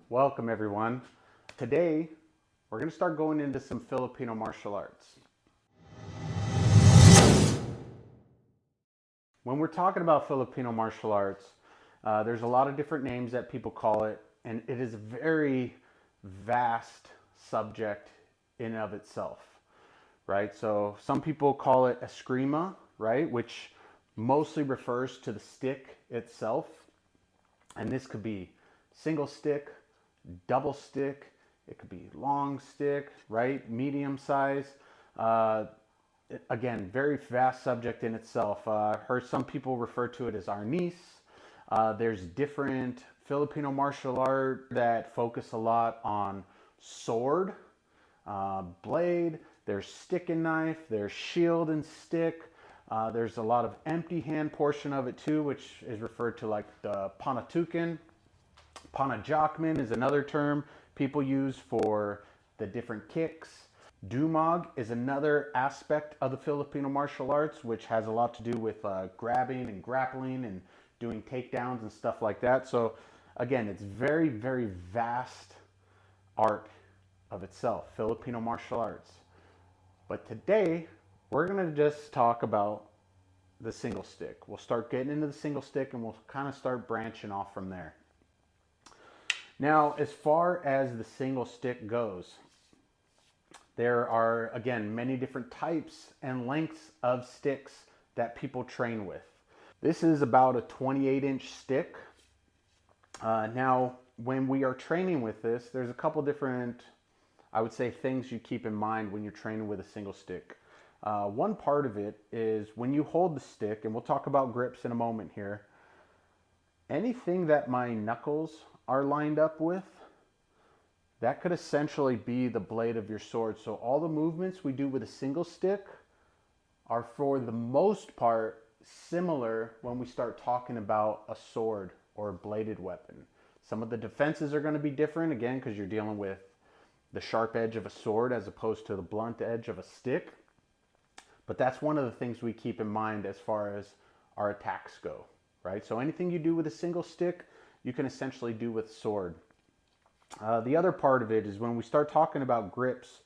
Welcome everyone. Today we're going to start going into some Filipino martial arts. When we're talking about Filipino martial arts, there's a lot of different names that people call it, and it is a very vast subject in and of itself, right? So some people call it eskrima, right, which mostly refers to the stick itself, and this could be single stick, double stick, it could be long stick, right? Medium size. Uh, Again, very vast subject in itself. Heard some people refer to it as arnis. There's different Filipino martial art that focus a lot on sword, blade. There's stick and knife. There's shield and stick. There's a lot of empty hand portion of it too, which is referred to like the panatukan. Panajakman is another term people use for the different kicks. Dumag is another aspect of the Filipino martial arts, which has a lot to do with grabbing and grappling and doing takedowns and stuff like that. So again, it's very, very vast art of itself, Filipino martial arts. But today, we're going to just talk about the single stick. We'll start getting into the single stick and we'll kind of start branching off from there. Now, as far as the single stick goes, there are, again, many different types and lengths of sticks that people train with. This is about a 28-inch stick. Now, when we are training with this, there's a couple different, I would say, things you keep in mind when you're training with a single stick. One part of it is when you hold the stick, and we'll talk about grips in a moment here, anything that my knuckles are lined up with, that could essentially be the blade of your sword. So all the movements we do with a single stick are for the most part similar when we start talking about a sword or a bladed weapon. Some of the defenses are going to be different, again, because you're dealing with the sharp edge of a sword as opposed to the blunt edge of a stick. But that's one of the things we keep in mind as far as our attacks go, right? So anything you do with a single stick, you can essentially do with sword. The other part of it is when we start talking about grips,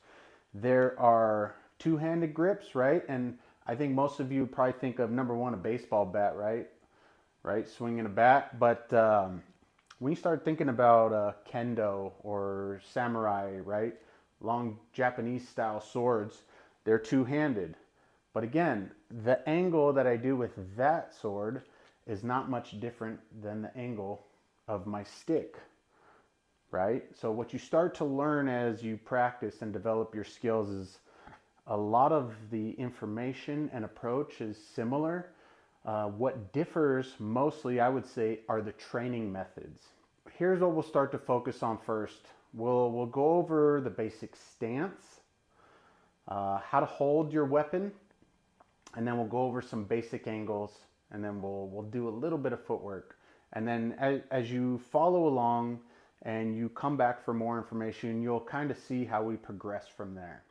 there are two-handed grips, right? And I think most of you probably think of, number one, a baseball bat, right? Right, swinging a bat. But when you start thinking about kendo or samurai, right? Long Japanese style swords, they're two-handed. But again, the angle that I do with that sword is not much different than the angle of my stick, right? So what you start to learn as you practice and develop your skills is a lot of the information and approach is similar. What differs mostly, I would say, are the training methods. Here's what we'll start to focus on first. We'll go over the basic stance, how to hold your weapon, and then we'll go over some basic angles, and then we'll do a little bit of footwork. And then as you follow along and you come back for more information, you'll kind of see how we progress from there.